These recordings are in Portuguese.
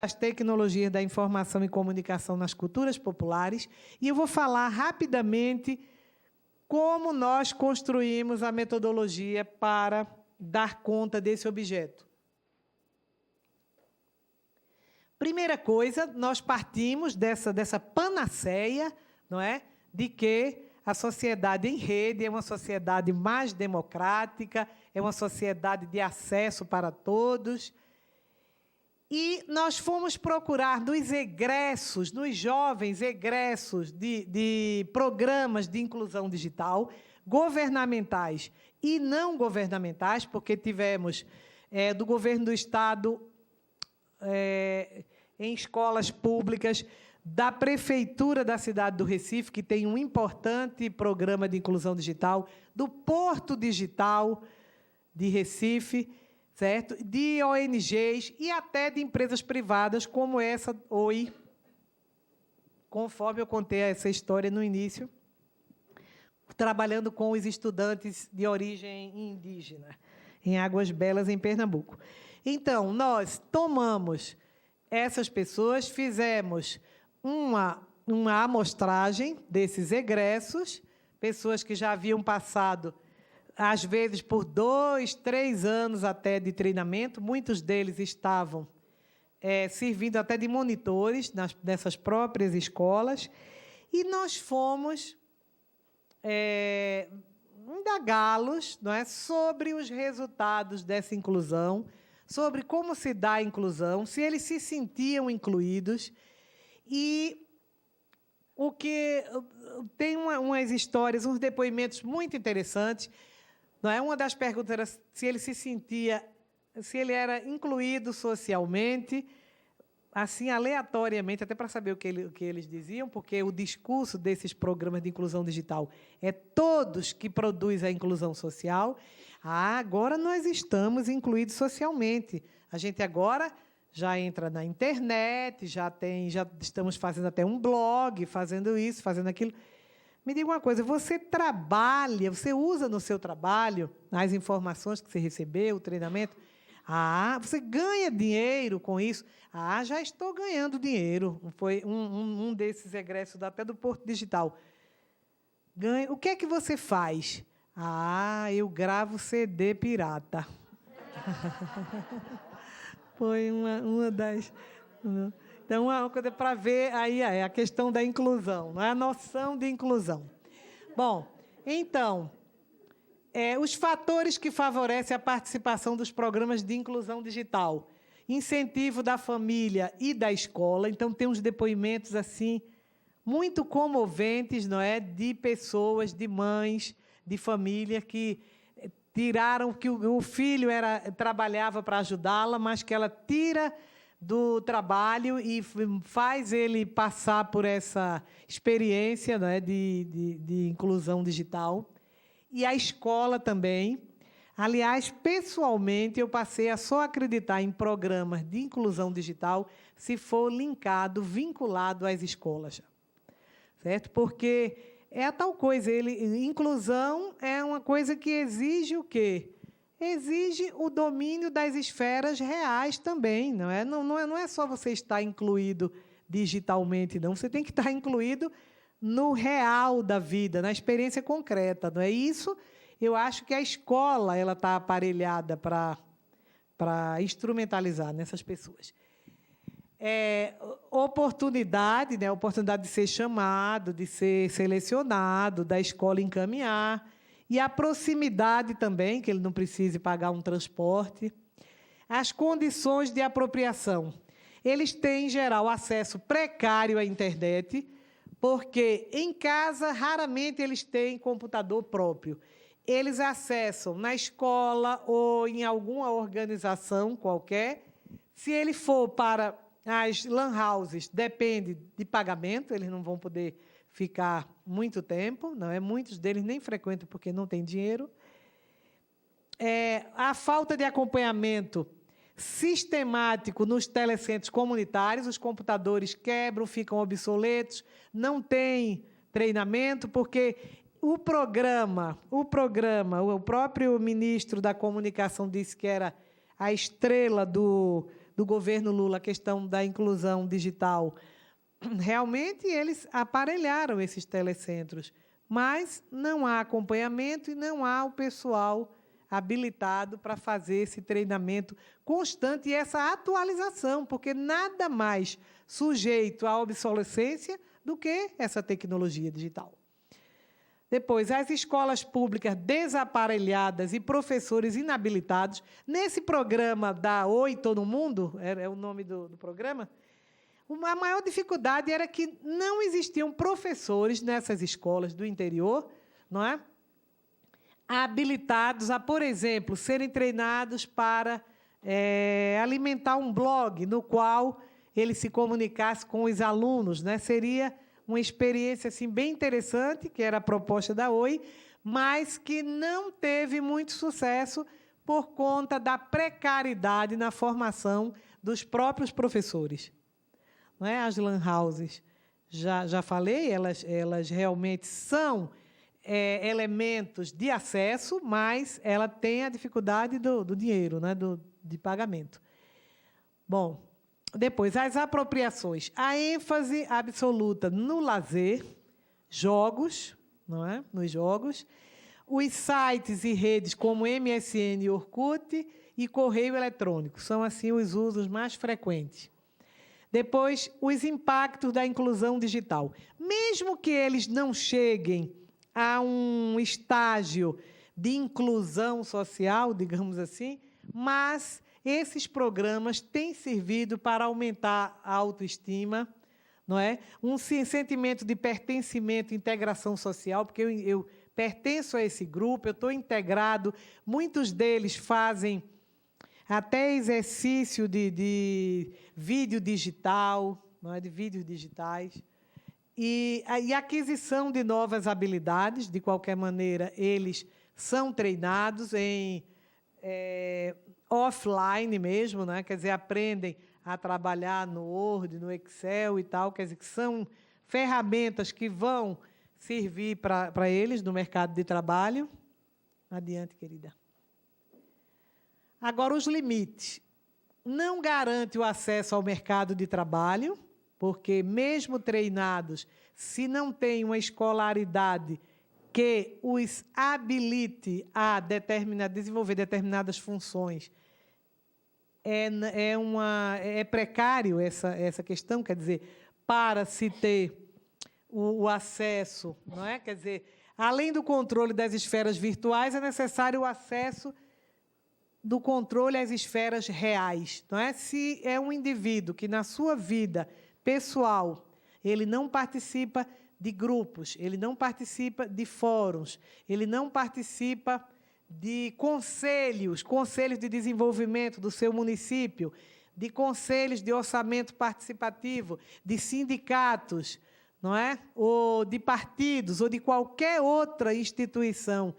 as tecnologias da informação e comunicação nas culturas populares, e eu vou falar rapidamente como nós construímos a metodologia para dar conta desse objeto. Primeira coisa, nós partimos dessa panaceia, não é, de que a sociedade em rede é uma sociedade mais democrática, é uma sociedade de acesso para todos. E nós fomos procurar nos egressos, nos jovens egressos de programas de inclusão digital, governamentais e não governamentais, porque tivemos do governo do Estado, em escolas públicas, da Prefeitura da cidade do Recife, que tem um importante programa de inclusão digital, do Porto Digital de Recife, certo? De ONGs e até de empresas privadas, como essa Oi, conforme eu contei essa história no início, trabalhando com os estudantes de origem indígena, em Águas Belas, em Pernambuco. Então, nós tomamos essas pessoas, fizemos uma amostragem desses egressos, pessoas que já haviam passado, às vezes, por 2, 3 anos até de treinamento. Muitos deles estavam servindo até de monitores nessas próprias escolas. E nós fomos indagá-los, não é, sobre os resultados dessa inclusão, sobre como se dá a inclusão, se eles se sentiam incluídos. E o que tem umas histórias, uns depoimentos muito interessantes. Não é? Uma das perguntas era se ele se sentia, se ele era incluído socialmente, assim, aleatoriamente, até para saber o que eles diziam, porque o discurso desses programas de inclusão digital é todos que produzem a inclusão social. Agora nós estamos incluídos socialmente. A gente agora já entra na internet, já estamos fazendo até um blog, fazendo isso, fazendo aquilo. Me diga uma coisa, você trabalha, você usa no seu trabalho as informações que você recebeu, o treinamento? Você ganha dinheiro com isso? Já estou ganhando dinheiro. Foi um desses egressos até do Porto Digital. O que é que você faz? Eu gravo CD pirata. Foi uma das... Então, uma coisa para ver aí é a questão da inclusão, não é a noção de inclusão. Bom, então, os fatores que favorecem a participação dos programas de inclusão digital. Incentivo da família e da escola. Então, tem uns depoimentos assim muito comoventes, não é, de pessoas, de mães, de família que tiraram, que o filho trabalhava para ajudá-la, mas que ela tira do trabalho e faz ele passar por essa experiência, né, de inclusão digital. E a escola também. Aliás, pessoalmente, eu passei a só acreditar em programas de inclusão digital se for linkado, vinculado às escolas. Certo? Porque é a tal coisa, inclusão é uma coisa que exige o quê? Exige o domínio das esferas reais também, não é? Não é só você estar incluído digitalmente, não. Você tem que estar incluído no real da vida, na experiência concreta, não é isso? Eu acho que a escola ela está aparelhada para instrumentalizar nessas pessoas. Oportunidade, né? Oportunidade de ser chamado, de ser selecionado, da escola encaminhar. E a proximidade também, que ele não precise pagar um transporte. As condições de apropriação. Eles têm, em geral, acesso precário à internet, porque, em casa, raramente eles têm computador próprio. Eles acessam na escola ou em alguma organização qualquer. Se ele for para as lan houses, depende de pagamento, eles não vão poder ficar muito tempo, não é? Muitos deles nem frequentam porque não têm dinheiro. A falta de acompanhamento sistemático nos telecentros comunitários, os computadores quebram, ficam obsoletos, não tem treinamento, porque o próprio ministro da Comunicação disse que era a estrela do do governo Lula, a questão da inclusão digital. Realmente, eles aparelharam esses telecentros, mas não há acompanhamento e não há o pessoal habilitado para fazer esse treinamento constante e essa atualização, porque nada mais sujeito à obsolescência do que essa tecnologia digital. Depois, as escolas públicas desaparelhadas e professores inabilitados. Nesse programa da Oi Todo Mundo, é o nome do programa, a maior dificuldade era que não existiam professores nessas escolas do interior, não é? Habilitados a, por exemplo, serem treinados para alimentar um blog no qual ele se comunicasse com os alunos, né? Seria uma experiência assim, bem interessante, que era a proposta da Oi, mas que não teve muito sucesso por conta da precariedade na formação dos próprios professores. Não é? As lan houses, já falei, elas realmente são elementos de acesso, mas ela tem a dificuldade do dinheiro, né? de pagamento. Bom, depois, as apropriações. A ênfase absoluta no lazer, jogos, não é? Nos jogos, os sites e redes como MSN e Orkut e correio eletrônico, são, assim, os usos mais frequentes. Depois, os impactos da inclusão digital. Mesmo que eles não cheguem a um estágio de inclusão social, digamos assim, mas esses programas têm servido para aumentar a autoestima, não é? Um sentimento de pertencimento e integração social, porque eu pertenço a esse grupo, eu estou integrado, muitos deles fazem até exercício de vídeo digital, não é? De vídeos digitais, e aquisição de novas habilidades. De qualquer maneira, eles são treinados em offline mesmo, né? Quer dizer, aprendem a trabalhar no Word, no Excel e tal, quer dizer, que são ferramentas que vão servir para eles no mercado de trabalho. Adiante, querida. Agora, os limites. Não garante o acesso ao mercado de trabalho, porque, mesmo treinados, se não tem uma escolaridade que os habilite a desenvolver determinadas funções, é precário essa questão, quer dizer, para se ter o acesso, não é? Quer dizer, além do controle das esferas virtuais, é necessário o acesso do controle às esferas reais, não é? Se é um indivíduo que, na sua vida pessoal, ele não participa de grupos, ele não participa de fóruns, ele não participa de conselhos de desenvolvimento do seu município, de conselhos de orçamento participativo, de sindicatos, não é? Ou de partidos, ou de qualquer outra instituição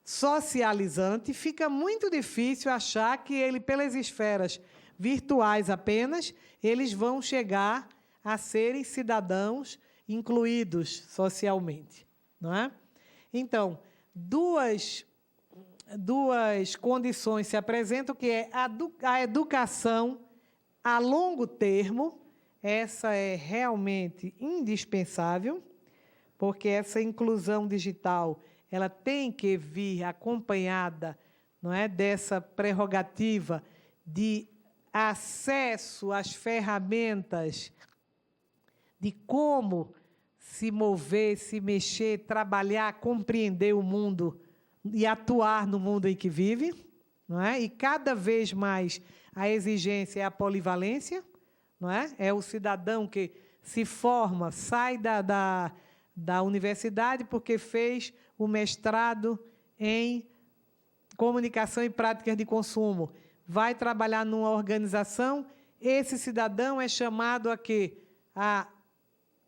socializante, fica muito difícil achar que ele, pelas esferas virtuais apenas, eles vão chegar a serem cidadãos incluídos socialmente, não é? Então, duas condições se apresentam, que é a educação a longo termo. Essa é realmente indispensável, porque essa inclusão digital ela tem que vir acompanhada, não é, dessa prerrogativa de acesso às ferramentas de como se mover, se mexer, trabalhar, compreender o mundo e atuar no mundo em que vive, não é? E cada vez mais a exigência é a polivalência, não é? É o cidadão que se forma, sai da universidade porque fez o mestrado em comunicação e práticas de consumo, vai trabalhar numa organização, esse cidadão é chamado a quê? A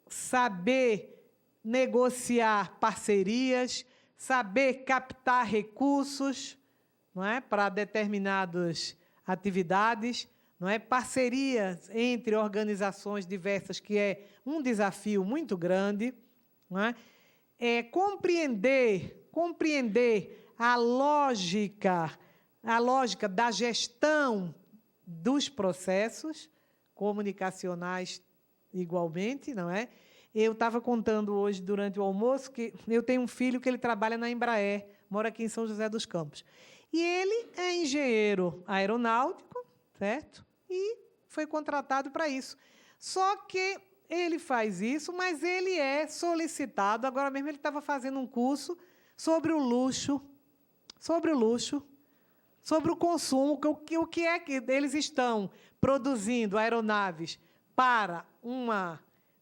saber negociar parcerias, saber captar recursos, não é, para determinadas atividades, não é, parcerias entre organizações diversas, que é um desafio muito grande, não é? Compreender a lógica da gestão dos processos comunicacionais igualmente, não é? Eu estava contando hoje, durante o almoço, que eu tenho um filho que ele trabalha na Embraer, mora aqui em São José dos Campos. E ele é engenheiro aeronáutico, certo? E foi contratado para isso. Só que ele faz isso, mas ele é solicitado. Agora mesmo ele estava fazendo um curso sobre o luxo, sobre o consumo, o que é que eles estão produzindo aeronaves para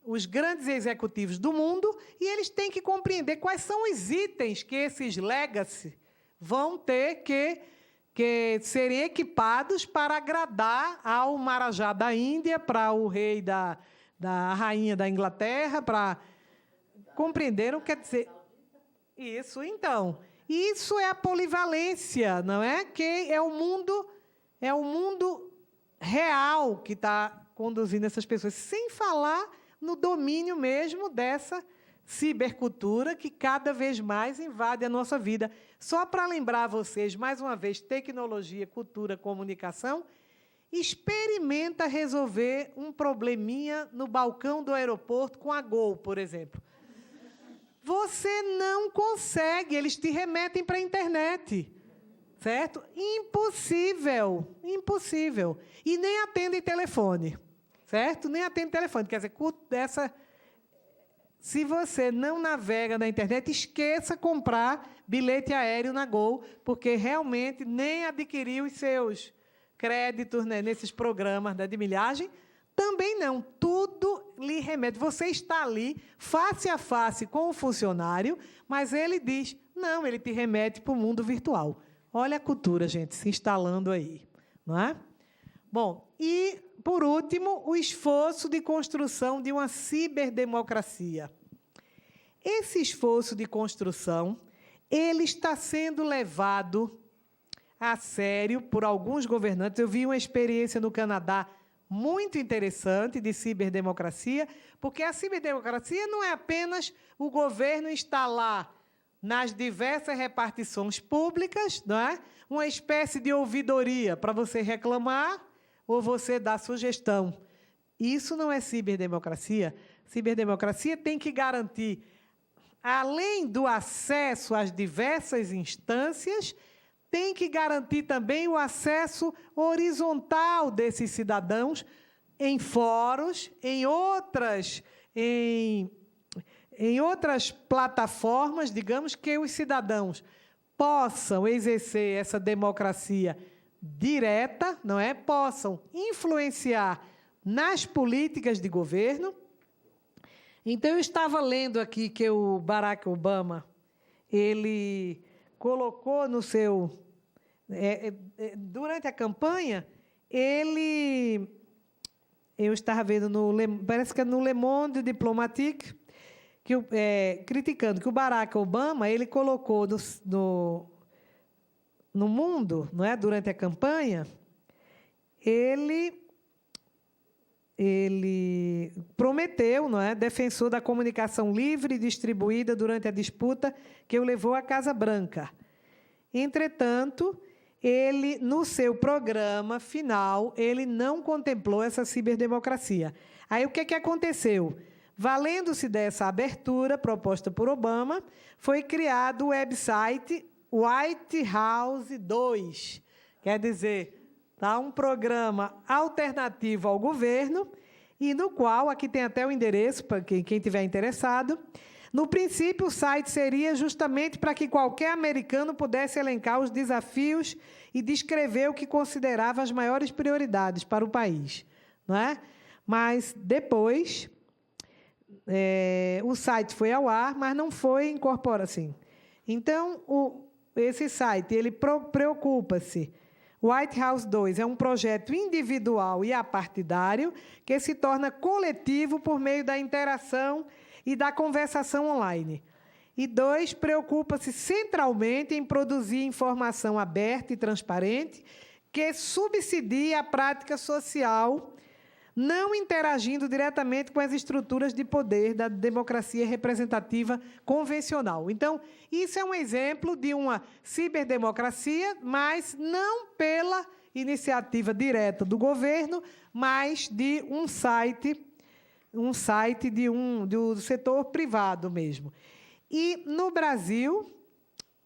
os grandes executivos do mundo, e eles têm que compreender quais são os itens que esses legacy vão ter que serem equipados para agradar ao Marajá da Índia, para o rei da rainha da Inglaterra, para compreenderam, quer dizer, isso, então, isso é a polivalência, não é? Que é o mundo real que está conduzindo essas pessoas, sem falar no domínio mesmo dessa cibercultura que cada vez mais invade a nossa vida. Só para lembrar vocês, mais uma vez, tecnologia, cultura, comunicação, experimenta resolver um probleminha no balcão do aeroporto com a Gol, por exemplo. Você não consegue, eles te remetem para a internet, certo? Impossível, impossível. E nem atendem telefone, certo? Nem atendem telefone. Quer dizer, se você não navega na internet, esqueça comprar bilhete aéreo na Gol, porque realmente nem adquiriu os seus créditos, né, nesses programas de milhagem, também não. Tudo lhe remete. Você está ali, face a face com o funcionário, mas ele diz, não, ele te remete para o mundo virtual. Olha a cultura, gente, se instalando aí, não é? Bom, e, por último, o esforço de construção de uma ciberdemocracia. Esse esforço de construção, ele está sendo levado a sério por alguns governantes. Eu vi uma experiência no Canadá muito interessante de ciberdemocracia, porque a ciberdemocracia não é apenas o governo instalar nas diversas repartições públicas, não é? Uma espécie de ouvidoria para você reclamar ou você dar sugestão. Isso não é ciberdemocracia. Ciberdemocracia tem que garantir, além do acesso às diversas instâncias, tem que garantir também o acesso horizontal desses cidadãos em fóruns, em outras plataformas, digamos, que os cidadãos possam exercer essa democracia direta, não é? Possam influenciar nas políticas de governo. Então, eu estava lendo aqui que o Barack Obama, ele colocou no seu... durante a campanha, eu estava vendo, parece que é no Le Monde Diplomatique, criticando que o Barack Obama ele colocou no mundo, não é, durante a campanha, ele prometeu, não é, defensor da comunicação livre e distribuída durante a disputa que o levou à Casa Branca. Entretanto, ele, no seu programa final, ele não contemplou essa ciberdemocracia. Aí, o que aconteceu? Valendo-se dessa abertura proposta por Obama, foi criado o website White House 2. Quer dizer, tá, um programa alternativo ao governo, e no qual, aqui tem até o endereço, para quem estiver interessado. No princípio, o site seria justamente para que qualquer americano pudesse elencar os desafios e descrever o que considerava as maiores prioridades para o país, não é? Mas, depois, o site foi ao ar, mas não foi incorporado assim. Então, esse site ele preocupa-se. White House 2 é um projeto individual e apartidário que se torna coletivo por meio da interação e da conversação online. E 2, preocupa-se centralmente em produzir informação aberta e transparente que subsidie a prática social, não interagindo diretamente com as estruturas de poder da democracia representativa convencional. Então, isso é um exemplo de uma ciberdemocracia, mas não pela iniciativa direta do governo, mas de um site do setor privado mesmo. E, no Brasil,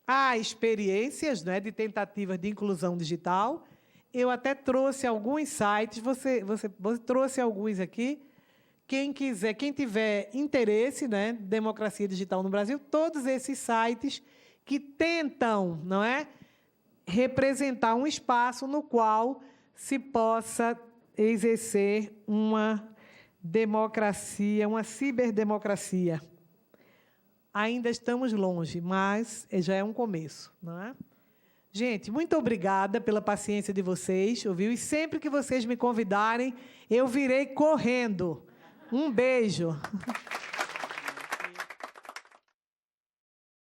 há experiências, né, de tentativas de inclusão digital. Eu até trouxe alguns sites, você trouxe alguns aqui. Quem quiser, quem tiver interesse, né, democracia digital no Brasil, todos esses sites que tentam, não é, representar um espaço no qual se possa exercer uma democracia, uma ciberdemocracia. Ainda estamos longe, mas já é um começo, não é? Gente, muito obrigada pela paciência de vocês, ouviu? E sempre que vocês me convidarem, eu virei correndo. Um beijo.